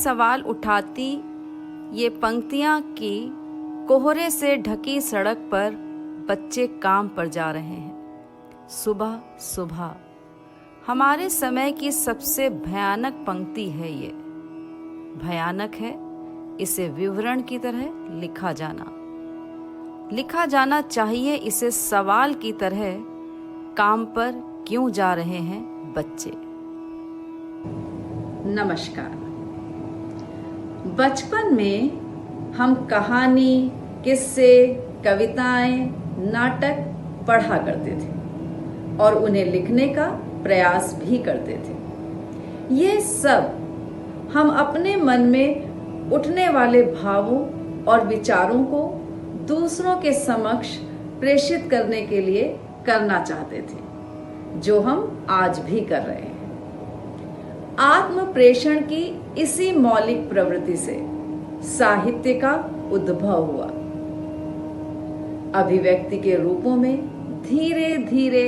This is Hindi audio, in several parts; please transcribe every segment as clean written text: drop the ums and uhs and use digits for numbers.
सवाल उठाती ये पंक्तियां कि कोहरे से ढकी सड़क पर बच्चे काम पर जा रहे हैं। सुबह सुबह हमारे समय की सबसे भयानक पंक्ति है ये। भयानक है इसे विवरण की तरह लिखा जाना चाहिए इसे सवाल की तरह। काम पर क्यों जा रहे हैं बच्चे। नमस्कार। बचपन में हम कहानी, किस्से, कविताएं, नाटक पढ़ा करते थे और उन्हें लिखने का प्रयास भी करते थे। ये सब हम अपने मन में उठने वाले भावों और विचारों को दूसरों के समक्ष प्रेषित करने के लिए करना चाहते थे, जो हम आज भी कर रहे हैं। आत्म प्रेषण की इसी मौलिक प्रवृत्ति से साहित्य का उद्भव हुआ। अभिव्यक्ति के रूपों में धीरे धीरे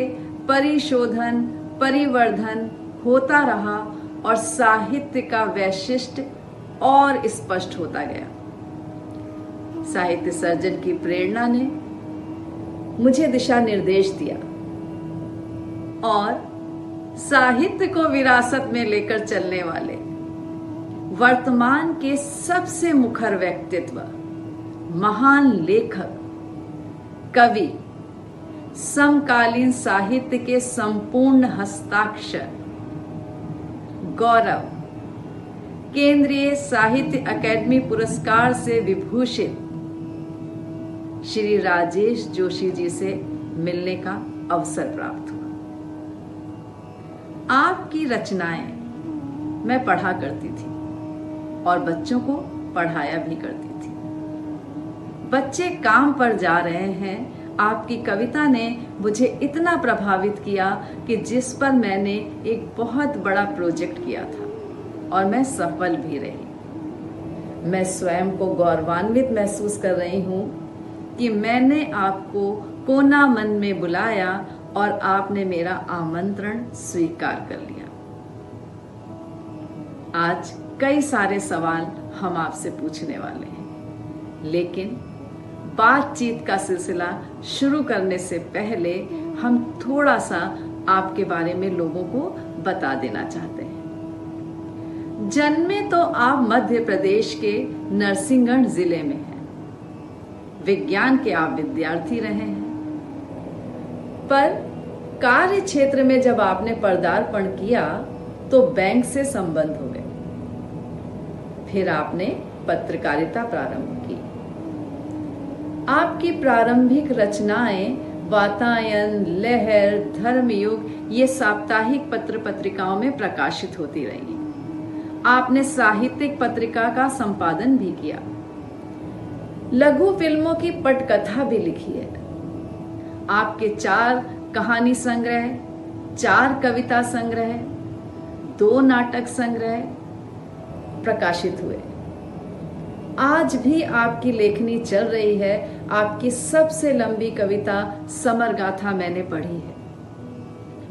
परिशोधन, परिवर्धन होता रहा और साहित्य का वैशिष्ट्य और स्पष्ट होता गया। साहित्य सर्जन की प्रेरणा ने मुझे दिशा निर्देश दिया और साहित्य को विरासत में लेकर चलने वाले वर्तमान के सबसे मुखर व्यक्तित्व, महान लेखक, कवि, समकालीन साहित्य के संपूर्ण हस्ताक्षर, गौरव, केंद्रीय साहित्य अकादमी पुरस्कार से विभूषित श्री राजेश जोशी जी से मिलने का अवसर प्राप्त हुआ। आपकी रचनाएं मैं पढ़ा करती थी और बच्चों को पढ़ाया भी करती थी। बच्चे काम पर जा रहे हैं आपकी कविता ने मुझे इतना प्रभावित किया कि जिस पर मैंने एक बहुत बड़ा प्रोजेक्ट किया था और मैं सफल भी रही। मैं स्वयं को गौरवान्वित महसूस कर रही हूँ कि मैंने आपको कोना मन में बुलाया और आपने मेरा आमंत्रण स्वीकार कर लिया। आज कई सारे सवाल हम आपसे पूछने वाले हैं, लेकिन बातचीत का सिलसिला शुरू करने से पहले हम थोड़ा सा आपके बारे में लोगों को बता देना चाहते हैं। जन्मे तो आप मध्य प्रदेश के नरसिंहगढ़ जिले में हैं। विज्ञान के आप विद्यार्थी रहे हैं, पर कार्य क्षेत्र में जब आपने पदार्पण किया तो बैंक से संबंध हो गए। फिर आपने पत्रकारिता प्रारंभ की। आपकी प्रारंभिक रचनाएं वातायन, लहर, धर्मयुग ये साप्ताहिक पत्र पत्रिकाओं में प्रकाशित होती रही। आपने साहित्यिक पत्रिका का संपादन भी किया। लघु फिल्मों की पटकथा भी लिखी है। आपके 4 कहानी संग्रह, 4 कविता संग्रह, 2 नाटक संग्रह प्रकाशित हुए। आज भी आपकी लेखनी चल रही है। आपकी सबसे लंबी कविता समर गाथा मैंने पढ़ी है।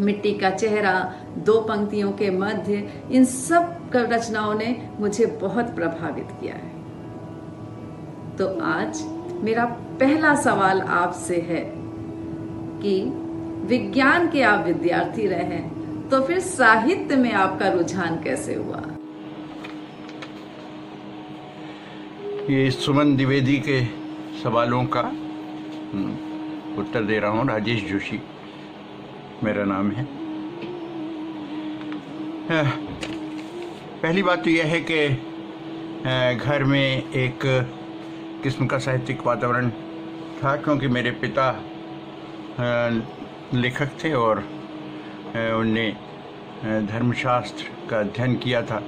मिट्टी का चेहरा, 2 पंक्तियों के मध्य, इन सब रचनाओं ने मुझे बहुत प्रभावित किया है। तो आज मेरा पहला सवाल आपसे है कि विज्ञान के आप विद्यार्थी रहे हैं, तो फिर साहित्य में आपका रुझान कैसे हुआ। ये सुमन द्विवेदी के सवालों का उत्तर दे रहा हूँ। राजेश जोशी मेरा नाम है। पहली बात तो यह है कि घर में एक किस्म का साहित्यिक वातावरण था, क्योंकि मेरे पिता लेखक थे और उनने धर्मशास्त्र का अध्ययन किया था।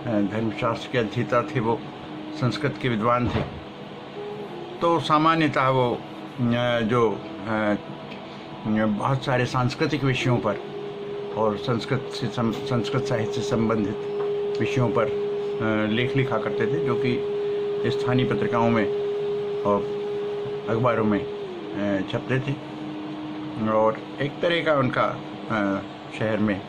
धर्मशास्त्र के अध्येता थे, वो संस्कृत के विद्वान थे। तो सामान्यतः वो जो बहुत सारे सांस्कृतिक विषयों पर और संस्कृत साहित्य से संबंधित विषयों पर लेख लिखा करते थे, जो कि स्थानीय पत्रिकाओं में और अखबारों में छपते थे। और एक तरह का उनका शहर में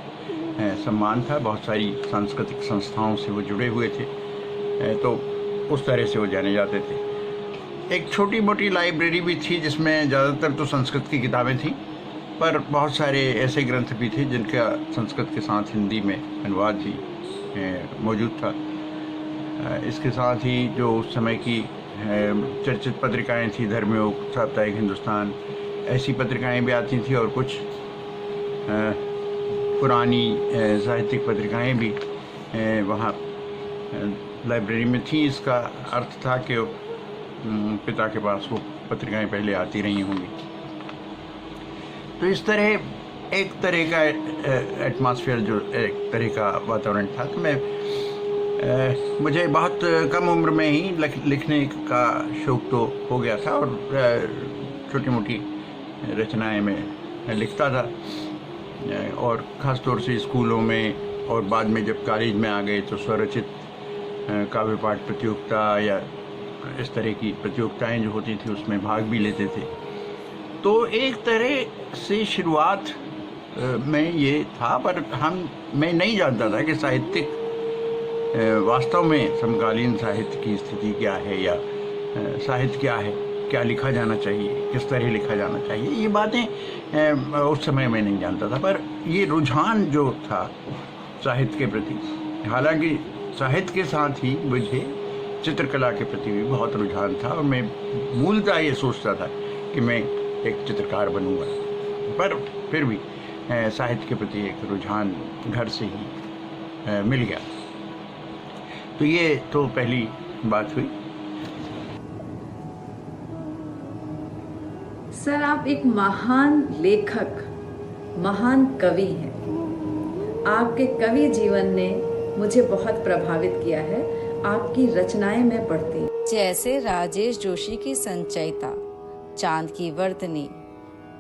सम्मान था। बहुत सारी सांस्कृतिक संस्थाओं से वो जुड़े हुए थे। तो उस तरह से वो जाने जाते थे। एक छोटी मोटी लाइब्रेरी भी थी जिसमें ज़्यादातर तो संस्कृत की किताबें थीं, पर बहुत सारे ऐसे ग्रंथ भी थे जिनका संस्कृत के साथ हिंदी में अनुवाद भी मौजूद था। इसके साथ ही जो उस समय की चर्चित पत्रिकाएं थी, धर्मयोग, साप्ताहिक हिंदुस्तान, ऐसी पत्रिकाएं भी आती थी, और कुछ पुरानी साहित्यिक पत्रिकाएं भी वहाँ लाइब्रेरी में थी। इसका अर्थ था कि पिता के पास वो पत्रिकाएं पहले आती रही होंगी। तो इस तरह एक तरह का एटमॉस्फेयर, जो एक तरह का वातावरण था। तो मैं मुझे बहुत कम उम्र में ही लिखने का शौक़ तो हो गया था, और छोटी मोटी रचनाएं मैं लिखता था। और ख़ास तौर से स्कूलों में, और बाद में जब कॉलेज में आ गए तो स्वरचित काव्य पाठ प्रतियोगिता या इस तरह की प्रतियोगिताएं जो होती थी उसमें भाग भी लेते थे। तो एक तरह से शुरुआत में ये था, पर मैं नहीं जानता था कि साहित्यिक वास्तव में समकालीन साहित्य की स्थिति क्या है, या साहित्य क्या है, क्या लिखा जाना चाहिए, किस तरह लिखा जाना चाहिए, ये बातें उस समय मैं नहीं जानता था। पर ये रुझान जो था साहित्य के प्रति, हालांकि साहित्य के साथ ही मुझे चित्रकला के प्रति भी बहुत रुझान था, और मैं मूलतः ये सोचता था कि मैं एक चित्रकार बनूंगा, पर फिर भी साहित्य के प्रति एक रुझान घर से ही मिल गया। तो ये तो पहली बात हुई। सर, आप एक महान लेखक, महान कवि हैं। आपके कवि जीवन ने मुझे बहुत प्रभावित किया है। आपकी रचनाएं मैं पढ़ती, जैसे राजेश जोशी की संचयिता, चांद की वर्तनी,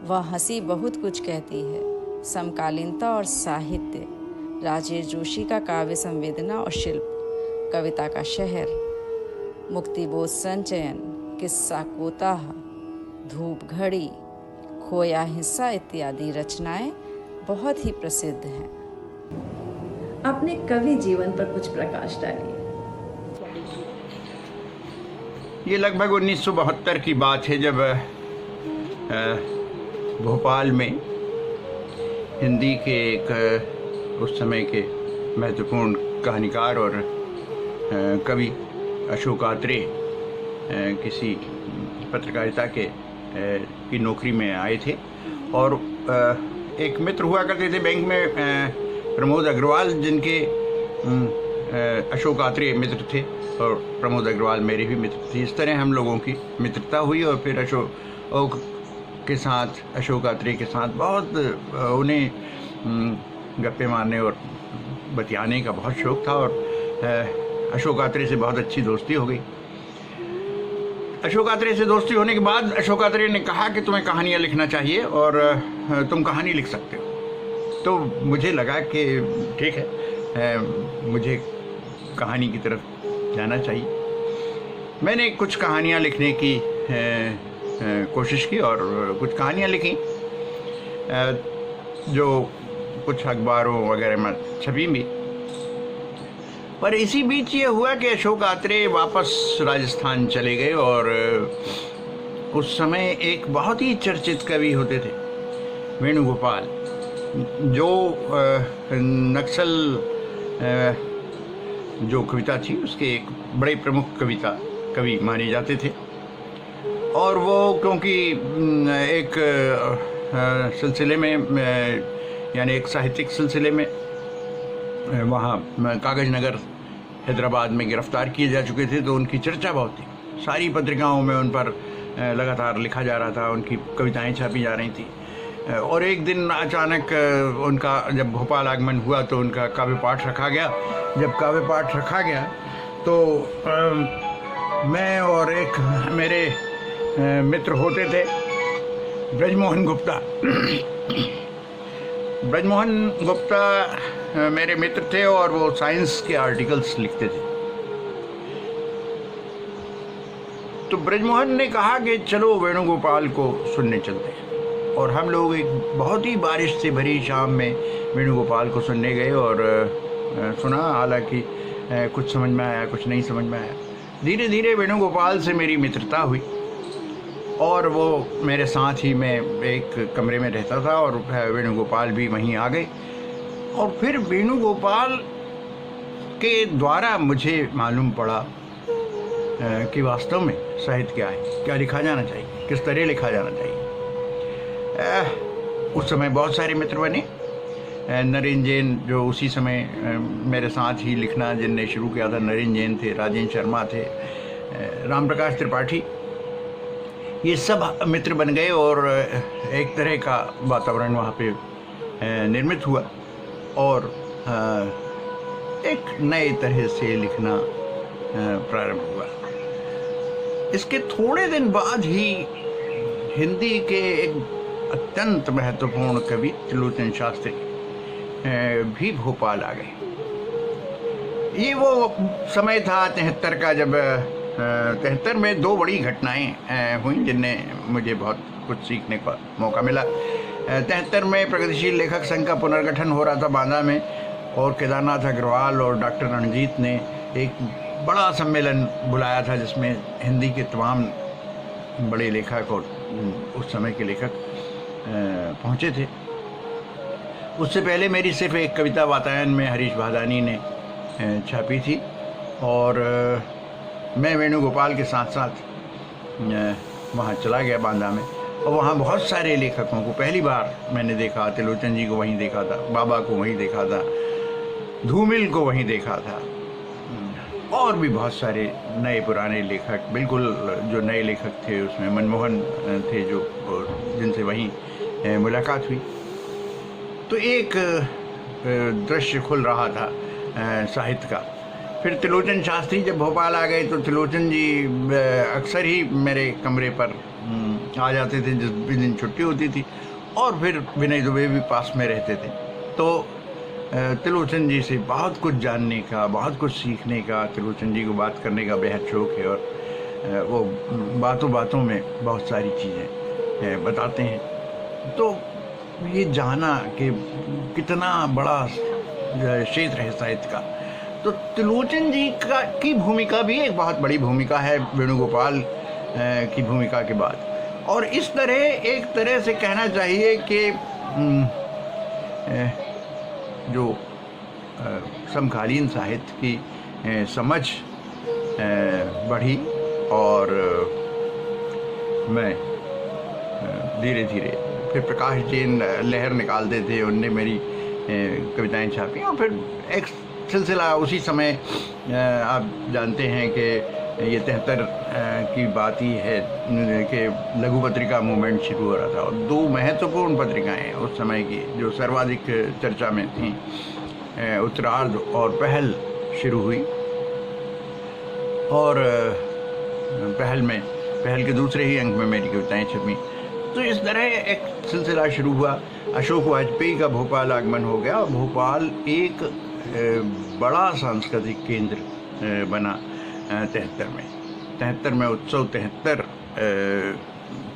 वह हंसी बहुत कुछ कहती है, समकालीनता और साहित्य, राजेश जोशी का काव्य संवेदना और शिल्प, कविता का शहर, मुक्तिबोध संचयन, किस्सा कोताह, धूप घड़ी, खोया हिस्सा इत्यादि रचनाएं बहुत ही प्रसिद्ध हैं। अपने कवि जीवन पर कुछ प्रकाश डालिए। ये लगभग 1972 की बात है, जब भोपाल में हिंदी के एक उस समय के महत्वपूर्ण कहानीकार और कवि अशोक आत्रेय किसी पत्रकारिता की नौकरी में आए थे, और एक मित्र हुआ करते थे बैंक में, प्रमोद अग्रवाल, जिनके अशोक आत्रेय मित्र थे, और प्रमोद अग्रवाल मेरे भी मित्र थे। इस तरह हम लोगों की मित्रता हुई, और फिर अशोक आत्रेय के साथ बहुत उन्हें गप्पे मारने और बतियाने का बहुत शौक़ था, और अशोक आत्रेय से बहुत अच्छी दोस्ती हो गई। अशोक आत्रेय से दोस्ती होने के बाद अशोक आत्रेय ने कहा कि तुम्हें कहानियाँ लिखना चाहिए और तुम कहानी लिख सकते हो। तो मुझे लगा कि ठीक है, मुझे कहानी की तरफ जाना चाहिए। मैंने कुछ कहानियाँ लिखने की कोशिश की और कुछ कहानियाँ लिखी, जो कुछ अखबारों वगैरह में छपी भी। पर इसी बीच ये हुआ कि अशोक आत्रेय वापस राजस्थान चले गए, और उस समय एक बहुत ही चर्चित कवि होते थे वेणुगोपाल, जो नक्सल जो कविता थी उसके एक बड़े प्रमुख कवि माने जाते थे। और वो क्योंकि एक सिलसिले में, यानी एक साहित्यिक सिलसिले में वहाँ कागज नगर हैदराबाद में गिरफ्तार किए जा चुके थे, तो उनकी चर्चा बहुत थी। सारी पत्रिकाओं में उन पर लगातार लिखा जा रहा था, उनकी कविताएं छापी जा रही थी। और एक दिन अचानक उनका जब भोपाल आगमन हुआ तो उनका काव्य पाठ रखा गया। जब काव्य पाठ रखा गया तो मैं और एक मेरे मित्र होते थे, ब्रजमोहन गुप्ता। ब्रजमोहन गुप्ता मेरे मित्र थे और वो साइंस के आर्टिकल्स लिखते थे। तो ब्रजमोहन ने कहा कि चलो वेणुगोपाल को सुनने चलते हैं, और हम लोग एक बहुत ही बारिश से भरी शाम में वेणुगोपाल को सुनने गए और सुना। हालांकि कुछ समझ में आया, कुछ नहीं समझ में आया। धीरे धीरे वेणुगोपाल से मेरी मित्रता हुई और वो मेरे साथ ही मैं एक कमरे में रहता था और वेणुगोपाल भी वहीं आ गए। और फिर वेणुगोपाल के द्वारा मुझे मालूम पड़ा कि वास्तव में साहित्य क्या है, क्या लिखा जाना चाहिए, किस तरह लिखा जाना चाहिए। उस समय बहुत सारे मित्र बने। नरेंद्र जैन जो उसी समय मेरे साथ ही लिखना जिनने शुरू किया था, नरेंद्र जैन थे, राजेंद्र शर्मा थे, राम प्रकाश त्रिपाठी, ये सब मित्र बन गए और एक तरह का वातावरण वहाँ पे निर्मित हुआ और एक नए तरह से लिखना प्रारंभ हुआ। इसके थोड़े दिन बाद ही हिंदी के एक अत्यंत महत्वपूर्ण कवि त्रिलोचन शास्त्री भी भोपाल आ गए। ये वो समय था 73 का, जब 73 में 2 बड़ी घटनाएं हुई जिनने मुझे बहुत कुछ सीखने का मौका मिला। 73 में प्रगतिशील लेखक संघ का पुनर्गठन हो रहा था बांदा में और केदारनाथ अग्रवाल और डॉक्टर रणजीत ने एक बड़ा सम्मेलन बुलाया था जिसमें हिंदी के तमाम बड़े लेखक और उस समय के लेखक पहुँचे थे। उससे पहले मेरी सिर्फ एक कविता वातायन में हरीश भादानी ने छापी थी और मैं वेणुगोपाल के साथ साथ वहाँ चला गया बांदा में और वहाँ बहुत सारे लेखकों को पहली बार मैंने देखा। त्रिलोचन जी को वहीं देखा था, बाबा को वहीं देखा था, धूमिल को वहीं देखा था और भी बहुत सारे नए पुराने लेखक, बिल्कुल जो नए लेखक थे उसमें मनमोहन थे जो जिनसे वहीं मुलाकात हुई। तो एक दृश्य खुल रहा था साहित्य का। फिर त्रिलोचन शास्त्री जब भोपाल आ गए तो त्रिलोचन जी अक्सर ही मेरे कमरे पर आ जाते थे जिस दिन छुट्टी होती थी और फिर विनय दुबे भी पास में रहते थे। तो त्रिलोचन जी से बहुत कुछ जानने का, बहुत कुछ सीखने का, त्रिलोचन जी को बात करने का बेहद शौक़ है और वो बातों बातों में बहुत सारी चीज़ें बताते हैं। तो ये जाना कि कितना बड़ा क्षेत्र है साहित्य का। तो त्रिलोचन जी की भूमिका भी एक बहुत बड़ी भूमिका है वेणुगोपाल की भूमिका के बाद। और इस तरह एक तरह से कहना चाहिए कि जो समकालीन साहित्य की समझ बढ़ी और मैं धीरे धीरे फिर प्रकाश जैन लहर निकालते थे, उनने मेरी कविताएं छापी और फिर एक सिलसिला उसी समय आप जानते हैं कि ये 73 की बात ही है कि लघु पत्रिका मूवमेंट शुरू हो रहा था और 2 महत्वपूर्ण पत्रिकाएं उस समय की जो सर्वाधिक चर्चा में थी, उत्तरार्ध और पहल शुरू हुई। और पहल के दूसरे ही अंक में मेरी कविताएं छपी। तो इस तरह एक सिलसिला शुरू हुआ। अशोक वाजपेयी का भोपाल आगमन हो गया और भोपाल एक बड़ा सांस्कृतिक केंद्र बना 73 में उत्सव 73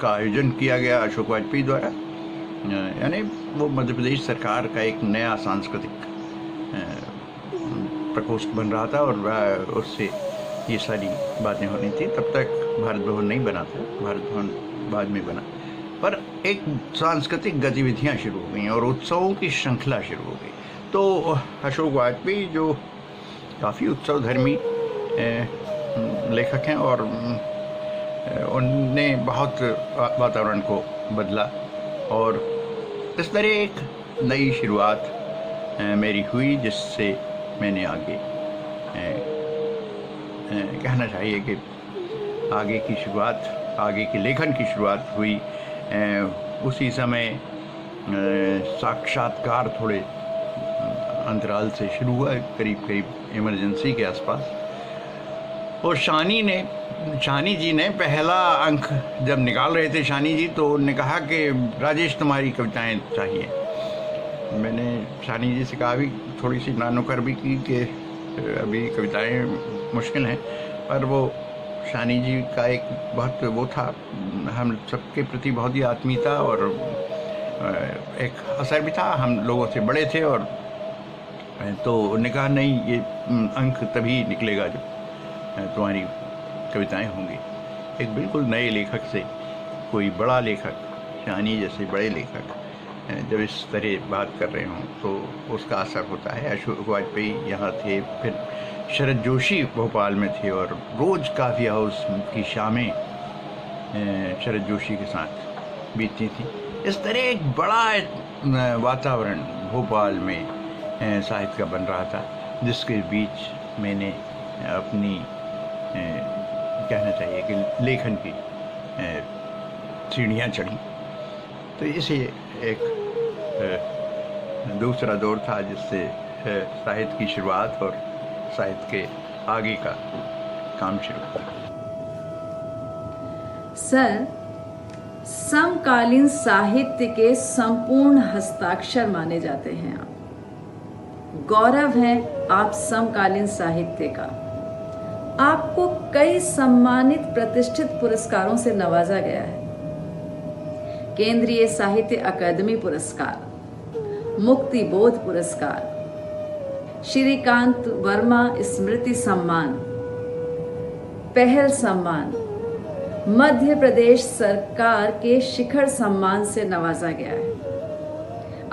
का आयोजन किया गया अशोक वाजपेयी द्वारा। यानी वो मध्य प्रदेश सरकार का एक नया सांस्कृतिक प्रकोष्ठ बन रहा था और उससे ये सारी बातें होनी थी। तब तक भारत भवन नहीं बना था, भारत भवन बाद में बना, पर एक सांस्कृतिक गतिविधियां शुरू हो गई और उत्सवों की श्रृंखला शुरू हो गई। तो अशोक वाजपेयी जो काफ़ी उत्सव धर्मी लेखक हैं और उनने बहुत वातावरण को बदला और इस तरह एक नई शुरुआत मेरी हुई जिससे मैंने आगे कहना चाहिए कि आगे की शुरुआत, आगे के लेखन की शुरुआत हुई। उसी समय साक्षात्कार थोड़े अंतराल से शुरू हुआ, करीब इमरजेंसी के आसपास। और शानी जी ने पहला अंक जब निकाल रहे थे शानी जी, तो उन्होंने कहा कि राजेश तुम्हारी कविताएं चाहिए। मैंने शानी जी से कहा भी, थोड़ी सी नानुकर भी की कि अभी कविताएं मुश्किल हैं, पर वो शानी जी का एक बहुत वो था, हम सबके प्रति बहुत ही आत्मीयता और एक असर भी था। हम लोगों से बड़े थे और तो उन्होंने कहा नहीं, ये अंक तभी निकलेगा जब तुम्हारी कविताएं होंगी। एक बिल्कुल नए लेखक से कोई बड़ा लेखक, शानी जैसे बड़े लेखक जब इस तरह बात कर रहे हों तो उसका असर होता है। अशोक वाजपेयी यहाँ थे, फिर शरद जोशी भोपाल में थे और रोज़ काफ़ी हाउस की शामें शरद जोशी के साथ बीतती थी। इस तरह एक बड़ा वातावरण भोपाल में साहित्य का बन रहा था, जिसके बीच मैंने अपनी कहना चाहिए कि लेखन की सीढ़ियाँ चढ़ी। तो इसे एक दूसरा दौर था जिससे साहित्य की शुरुआत और साहित्य के आगे का काम शुरू हुआ। सर, समकालीन साहित्य के संपूर्ण हस्ताक्षर माने जाते हैं आप। गौरव है आप समकालीन साहित्य का। आपको कई सम्मानित प्रतिष्ठित पुरस्कारों से नवाजा गया है। केंद्रीय साहित्य अकादमी पुरस्कार, मुक्ति बोध पुरस्कार, श्रीकांत वर्मा स्मृति सम्मान, पहल सम्मान, मध्य प्रदेश सरकार के शिखर सम्मान से नवाजा गया है।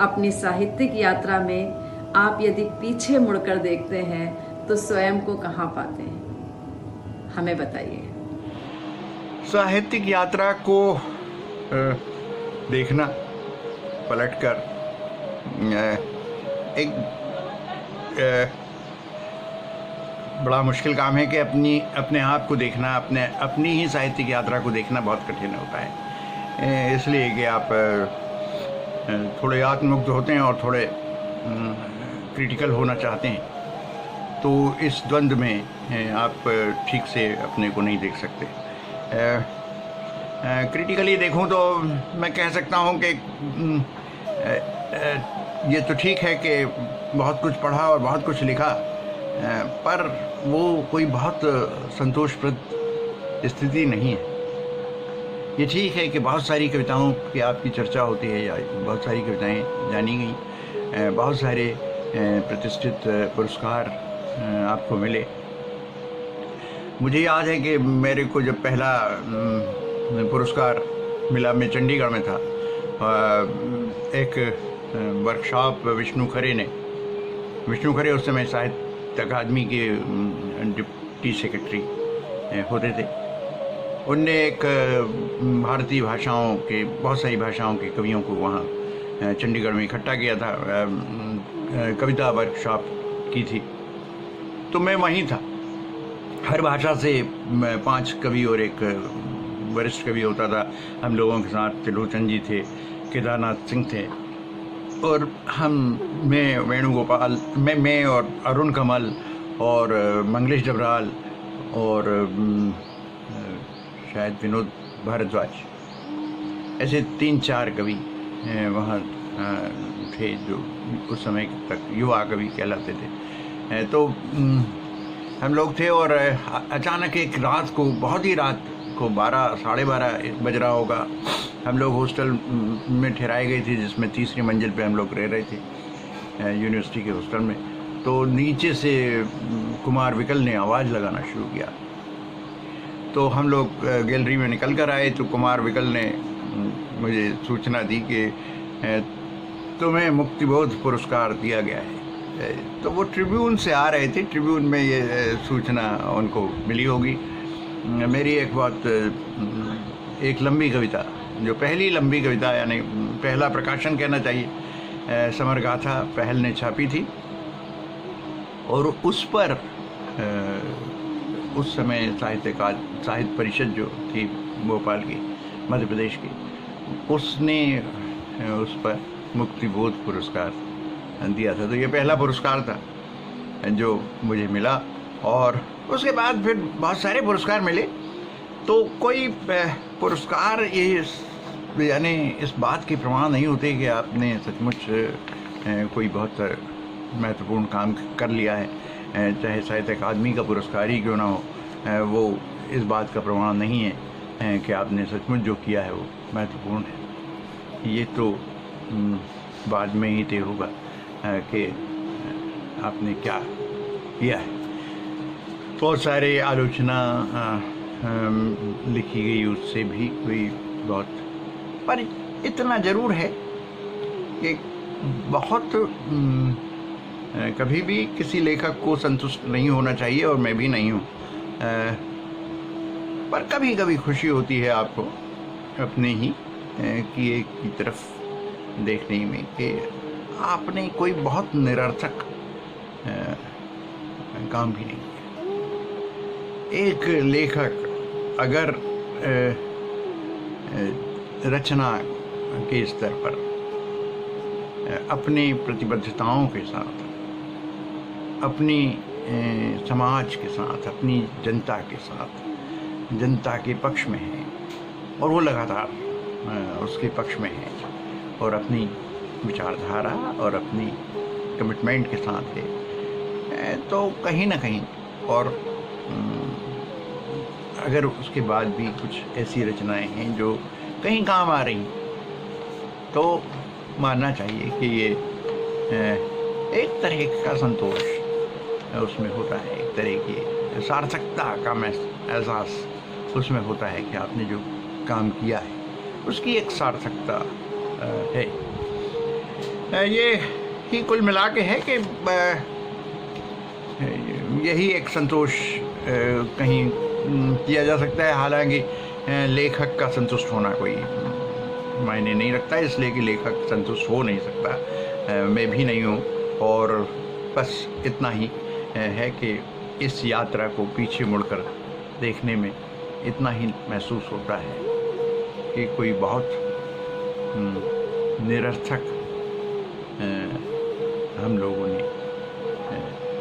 अपनी साहित्यिक यात्रा में आप यदि पीछे मुड़कर देखते हैं तो स्वयं को कहाँ पाते हैं, हमें बताइए। साहित्यिक यात्रा को देखना, पलटकर एक बड़ा मुश्किल काम है कि अपने आप को देखना, अपनी ही साहित्यिक यात्रा को देखना बहुत कठिन होता है। इसलिए कि आप थोड़े आत्ममुग्ध होते हैं और थोड़े क्रिटिकल होना चाहते हैं, तो इस द्वंद्व में आप ठीक से अपने को नहीं देख सकते। क्रिटिकली देखूं तो मैं कह सकता हूं कि ये तो ठीक है कि बहुत कुछ पढ़ा और बहुत कुछ लिखा, पर वो कोई बहुत संतोषप्रद स्थिति नहीं है। ये ठीक है कि बहुत सारी कविताओं की आपकी चर्चा होती है या बहुत सारी कविताएं जानी गई, बहुत सारे प्रतिष्ठित पुरस्कार आपको मिले। मुझे याद है कि मेरे को जब पहला पुरस्कार मिला, मैं चंडीगढ़ में था। एक वर्कशॉप विष्णु खरे उस समय साहित्य अकादमी के डिप्टी सेक्रेटरी होते थे। उनने एक भारतीय भाषाओं के, बहुत सारी भाषाओं के कवियों को वहाँ चंडीगढ़ में इकट्ठा किया था, कविता वर्कशॉप की थी। तो मैं वहीं था। हर भाषा से 5 कवि और एक वरिष्ठ कवि होता था। हम लोगों के साथ त्रिलोचन जी थे, केदारनाथ सिंह थे, और मैं वेणुगोपाल, मैं और अरुण कमल और मंगलेश डबराल और शायद विनोद भारद्वाज, ऐसे 3-4 कवि वहाँ थे जो उस समय तक युवा कवि कहलाते थे। तो हम लोग थे और अचानक एक रात को, बहुत ही रात को 12, साढ़े 12 बज रहा होगा, हम लोग हॉस्टल में ठहराए गए थे जिसमें 3री मंजिल पे हम लोग रह रहे थे यूनिवर्सिटी के हॉस्टल में। तो नीचे से कुमार विकल ने आवाज़ लगाना शुरू किया। तो हम लोग गैलरी में निकल कर आए तो कुमार विकल ने मुझे सूचना दी कि तुम्हें मुक्तिबोध पुरस्कार दिया गया है। तो वो ट्रिब्यून से आ रहे थे, ट्रिब्यून में ये सूचना उनको मिली होगी। मेरी एक लंबी कविता, जो पहली लंबी कविता, यानी पहला प्रकाशन कहना चाहिए, समर गाथा पहल ने छापी थी, और उस पर उस समय साहित्य परिषद जो थी भोपाल की, मध्य प्रदेश की, उसने उस पर मुक्तिबोध पुरस्कार दिया था। तो ये पहला पुरस्कार था जो मुझे मिला, और उसके बाद फिर बहुत सारे पुरस्कार मिले। तो कोई पुरस्कार ये यानी इस बात के प्रमाण नहीं होते कि आपने सचमुच कोई बहुत महत्वपूर्ण काम कर लिया है, चाहे साहित्य अकादमी का पुरस्कार ही क्यों ना हो, वो इस बात का प्रमाण नहीं है कि आपने सचमुच जो किया है वो महत्वपूर्ण है। ये तो बाद में ही तय होगा कि आपने क्या किया है। बहुत सारे आलोचना लिखी गई, उससे भी कोई बहुत, पर इतना ज़रूर है कि बहुत कभी भी किसी लेखक को संतुष्ट नहीं होना चाहिए, और मैं भी नहीं हूँ, पर कभी कभी खुशी होती है आपको अपने ही किए की तरफ देखने में कि आपने कोई बहुत निरर्थक काम भी नहीं किया। एक लेखक अगर रचना के स्तर पर अपनी प्रतिबद्धताओं के साथ, अपनी समाज के साथ, अपनी जनता के साथ, जनता के पक्ष में है, और वो लगातार उसके पक्ष में है, और अपनी विचारधारा और अपनी कमिटमेंट के साथ है, तो कहीं ना कहीं, और अगर उसके बाद भी कुछ ऐसी रचनाएं हैं जो कहीं काम आ रही, तो मानना चाहिए कि ये एक तरह का संतोष उसमें होता है, एक तरह की सार्थकता का एहसास उसमें होता है कि आपने जो काम किया है उसकी एक सार्थकता है। ये ही कुल मिला के है कि यही एक संतोष कहीं किया जा सकता है। हालांकि लेखक का संतुष्ट होना कोई मायने नहीं रखता, इसलिए कि लेखक संतुष्ट हो नहीं सकता, मैं भी नहीं हूँ, और बस इतना ही है कि इस यात्रा को पीछे मुड़कर देखने में इतना ही महसूस होता है कि कोई बहुत निरर्थक हम लोगों ने,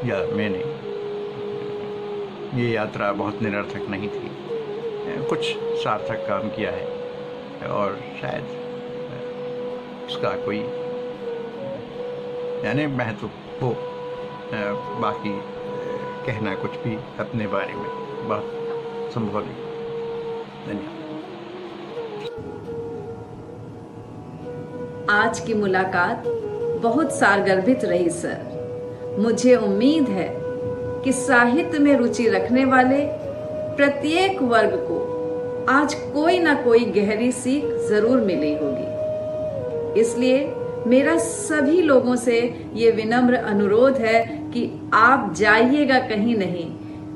या मैंने, ये यात्रा बहुत निरर्थक नहीं थी, कुछ सार्थक काम किया है, और शायद उसका कोई यानी महत्व हो। बाकी कहना कुछ भी अपने बारे में बहुत संभव नहीं। धन्यवाद। आज की मुलाकात बहुत सारगर्भित रही सर। मुझे उम्मीद है कि साहित्य में रुचि रखने वाले प्रत्येक वर्ग को आज कोई ना कोई गहरी सीख जरूर मिली होगी। इसलिए मेरा सभी लोगों से ये विनम्र अनुरोध है कि आप जाइएगा कहीं नहीं,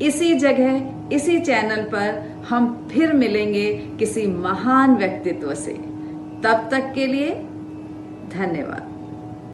इसी जगह इसी चैनल पर हम फिर मिलेंगे किसी महान व्यक्तित्व से। तब तक के लिए धन्यवाद।